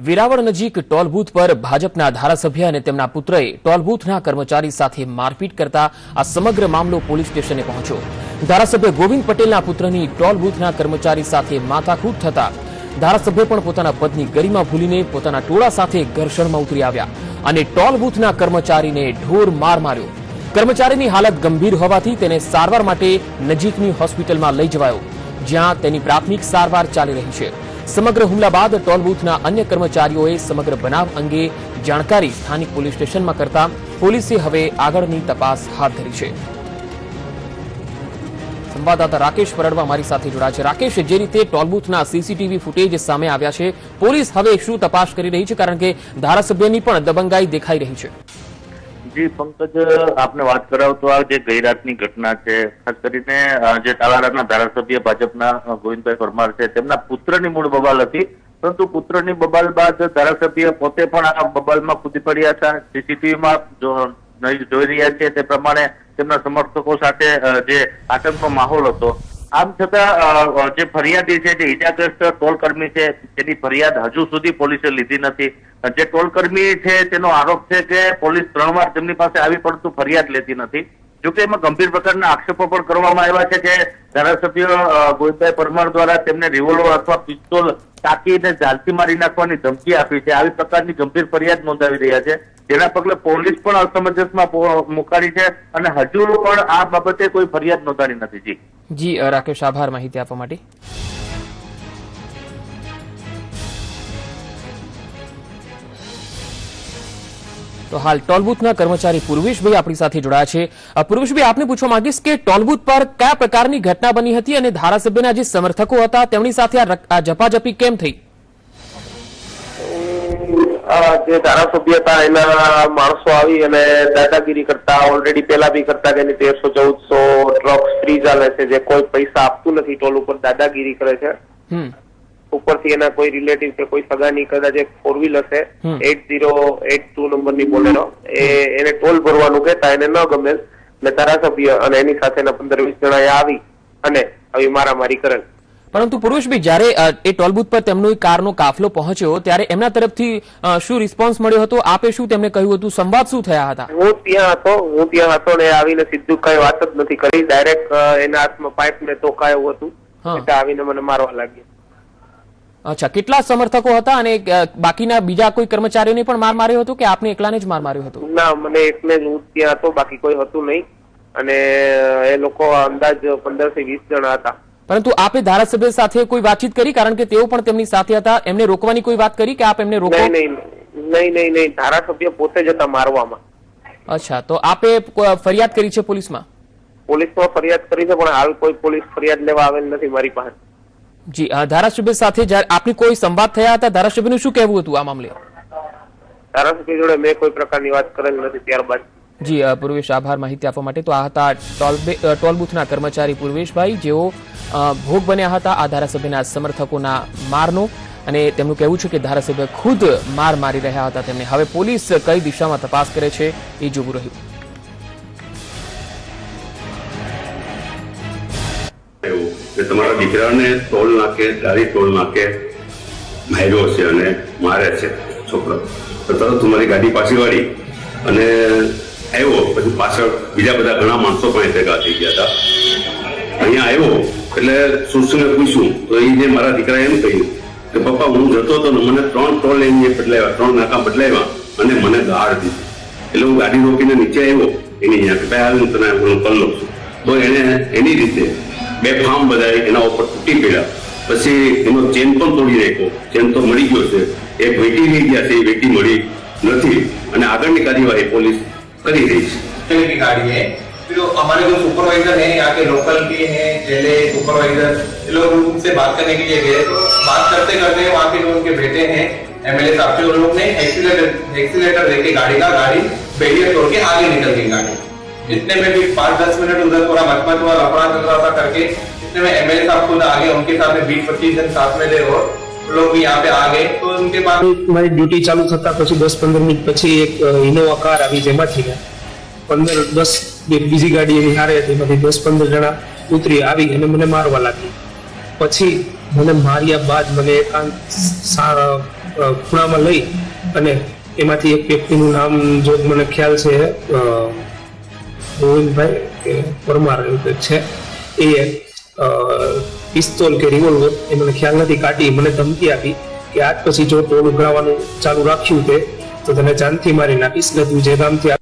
વેરાવળ નજીક toll booth પર ભાજપના ધારાસભ્ય અને તેમના પુત્રએ ટોલ બૂથના કર્મચારી સાથે મારપીટ કરતા આ સમગ્ર મામલો પોલીસ સ્ટેશને પહોંચ્યો। ધારાસભ્ય ગોવિંદ પટેલના પુત્રની ટોલ બૂથના કર્મચારી સાથે માથાકૂટ થતા ધારાસભ્ય પણ પોતાના પદની ગરિમા ભૂલીને પોતાના ટોળા સાથે ઘર્ષણમાં ઉતરી આવ્યા અને ટોલ બૂથના કર્મચારીને ઢોર માર માર્યો। કર્મચારીની હાલત ગંભીર હોવાથી તેને સારવાર માટે નજીકની હોસ્પિટલમાં લઈ જવાયો, જ્યાં તેની પ્રાથમિક સારવાર ચાલી રહી છે। સમગ્ર હુમલા બાદ ટોલ બૂથના અન્ય કર્મચારીઓએ સમગ્ર બનાવ અંગે જાણકારી સ્થાનિક પોલીસ સ્ટેશનમાં કરતા પોલીસે હવે આગળની તપાસ હાથ ધરી છે। સંવાદદાતા રાકેશ પરડવા અમારી સાથે જોડાયા છે। રાકેશ, જે રીતે ટોલ બૂથના સીસીટીવી ફૂટેજ સામે આવ્યા છે, પોલીસ હવે શું તપાસ કરી રહી છે? કારણ કે ધારાસભ્યની પણ દબંગાઈ દેખાઈ રહી છે। જી પંકજ, આપને વાત કરાવ તો આ જે ગઈ રાતની ઘટના છે, ખાસ કરીને જે તાલાળાના ધારાસભ્ય ભાજપના ગોવિંદભાઈ પરમાર છે, તેમના પુત્રની મૂળ બબાલ હતી, પરંતુ પુત્રની બબાલ બાદ ધારાસભ્ય પોતે પણ આ બબાલમાં કૂદી પડ્યા હતા। સીસીટીવીમાં જોઈ રહ્યા છે તે પ્રમાણે તેમના સમર્થકો સાથે જે આતંકનો માહોલ હતો। આમ છતાં જે ફરિયાદી છે, જે ઈજાગ્રસ્ત ટોલકર્મી છે, તેની ફરિયાદ હજુ સુધી પોલીસે લીધી નથી। જે ટોલકર્મી છે તેનો આરોપ છે કે પોલીસ 3 વાર તેમની પાસે આવી પરંતુ ફરિયાદ લેતી નથી। જોકે એમાં ગંભીર પ્રકારના આક્ષેપો પણ કરવામાં આવ્યા છે કે ધારાસભ્ય ગોવિંદભાઈ પરમાર દ્વારા તેમને રિવોલ્વર અથવા પિસ્તોલ તાકીને જાનથી મારી નાખવાની ધમકી આપી છે, આવી પ્રકારની ગંભીર ફરિયાદ નોંધાવી રહ્યા છે, જેના પગલે પોલીસ પણ અસમંજસમાં મુકાઈ છે અને હજુ પણ આ બાબતે કોઈ ફરિયાદ નોંધાણી નથી। જી રાકેશ, આભાર માહિતી આપવા માટે। તો હાલ ટોલ બૂથના કર્મચારી પૂર્વેશભાઈ આપણી સાથે જોડાયા છે। પૂર્વેશભાઈ, આપને પૂછવા માંગીશ કે ટોલ બૂથ પર કયા પ્રકારની ઘટના બની હતી અને ધારાસભ્યના જે સમર્થકો હતા તેમની સાથે આ ઝપાઝપી કેમ થઈ? જે ધારાસભ્ય હતા એના માણસો આવી અને દાદાગીરી કરતા, ઓલરેડી પેલા બી કરતા કે 1300-1400 ટ્રક્સ ફ્રી ચાલે છે, જે કોઈ પૈસા આપતું નથી, ટોલ ઉપર દાદાગીરી કરે છે। ઉપરથી એના કોઈ રિલેટિવ કે કોઈ સગાની કદાચ એક 4 વ્હીલ હશે 8082 નંબરની બોલેરો, એને ટોલ ભરવાનું કહેતા એને ન ગમે ને ધારાસભ્ય અને એની સાથેના 15-20 જણાએ આવી અને આવી મારામારી કરેલ। પરંતુ પુરુષભાઈ, જયારે એ ટોલ બૂથ પર તેમનો કારનો કાફલો પહોંચ્યો ત્યારે એમના તરફથી શું રિસ્પોન્સ મળ્યો હતો? આપે શું તેમને કહ્યું હતું? સંવાદ શું થયા હતા? હું ત્યાં હતો ને આવીને સીધું કઈ વાત જ નથી કરી, ડાયરેક્ટ એના હાથમાં પાઇપ ને તોકાયું હતું, એટલે આવીને મને મારવા લાગ્યા। અચ્છા, કેટલા સમર્થકો હતા અને બાકીના બીજા કોઈ કર્મચારીઓને પણ માર માર્યો હતો કે આપને એકલાને જ માર માર્યો હતો? ના, મને એકને જ, હું ત્યાં હતો, બાકી કોઈ હતું નહીં અને એ લોકો અંદાજ 15-20 જણા હતા। પરંતુ આપે ધારાસભ્ય સાથે કોઈ વાતચીત કરી? કારણ કે તેઓ પણ તેમની સાથે હતા, એમને રોકવાની કોઈ વાત કરી કે આપ એમને રોકો? નહીં, ધારાસભ્ય પોતે જ હતા મારવામાં। અચ્છા, તો આપે ફરિયાદ કરી છે પોલીસમાં? પોલીસમાં ફરિયાદ કરી છે, પણ હાલ કોઈ પોલીસ ફરિયાદ લેવા આવેલ નથી મારી પાસે। જી, ધારાસભ્ય સાથે આપની કોઈ સંવાદ થયા હતા? ધારાસભ્યનું શું કહેવું હતું આ મામલે? ધારાસભ્ય જોડે મેં કોઈ પ્રકારની વાત કરેલ નથી ત્યારબાદ। જી પૂર્વેશ, આભાર માહિતી આપવા માટે। તો આ હતા ટોલ બૂથના કર્મચારી પૂર્વેશભાઈ, જેઓ ભોગ બન્યા હતા આ ધારાસભ્યના સમર્થકોના મારનો, અને તેમનું કહેવું છે કે ધારાસભ્ય ખુદ માર મારી રહ્યા હતા તેમને। હવે પોલીસ કઈ દિશામાં તપાસ કરે છે એ જોવું રહ્યું। કે તમારા દીકરાને ટોલ નાકે, દારી ટોલ નાકે માર્યો છે અને મારે છે છોકરો, તો તરત તમારી ગાડી પાછી વાળી અને આવ્યો, પછી પાછળ બીજા બધા ઘણા માણસો પણ ભેગા થઈ ગયા હતા। અહીંયા આવ્યો એટલે સુરસુને પૂછ્યું તો એને મારા દીકરાએ એમ કહ્યું કે પપ્પા, હું જતો હતો ને મને 3 ટોલ એને બદલાવ્યા, 3 નાકા બદલાવ્યા અને મને ગાળ દીધી, એટલે હું ગાડી રોકીને નીચે આવ્યો એની અહીંયા કે ભાઈ હું તને હું કરી લઉં છું। તો એને એની રીતે 2 ફાર્મ બધા એના ઉપર તૂટી પડ્યા, પછી એનો ચેન પણ તોડી નાખ્યો, ચેન તો મળી ગયો છે, એક વેટી રહી ગયા છે, એ વેટી મળી નથી અને આગળની કાર્યવાહી પોલીસ કરી રહી છે। गाड़ी है, फिर हमारे जो सुपरवाइजर है यहाँ के लोकल के हैं, जेले सुपरवाइजर, ये लोग उनसे बात करने के लिए गए, तो बात करते करते वहाँ पे जो उनके बेटे हैं एमएलए साहब से, उन लोग ने एक्सीलेटर देके गाड़ी बैरियर तोड़ के आगे निकल गई गाड़ी। इतने में भी 5-10 मिनट उधर थोड़ा मचमच हुआ, लफड़ा चल रहा था करके, इतने में एमएलए साहब खुद आगे, उनके साथ में 20-25 जन साथ में थे और लोग भी यहाँ पे आ गए। तो उनके बाद મારી ડ્યુટી ચાલુ થતા પછી 10-15 મિનિટ પછી એક ઇનોવા કાર આવી, જેમાંથી 15-10 બીજી ગાડી એની હારે હતી, એમાંથી 10-15 જણા ઉતરી આવી અને મને મારવા લાગી। પછી મને માર્યા બાદ મને એકાંત ખૂણામાં લઈ અને એમાંથી એક વ્યક્તિનું નામ જો મને ખ્યાલ છે ગોવિંદભાઈ કે પરમાર એવું કંઈક છે, એ પિસ્તોલ કે રિવોલ્વર એ મને ખ્યાલ નથી, કાઢી મને ધમકી આપી કે આજ પછી જો ટોલ ઉઘરાવાનું ચાલુ રાખ્યું તો તને જાનથી મારી નાખીશ ને તું જે ગામથી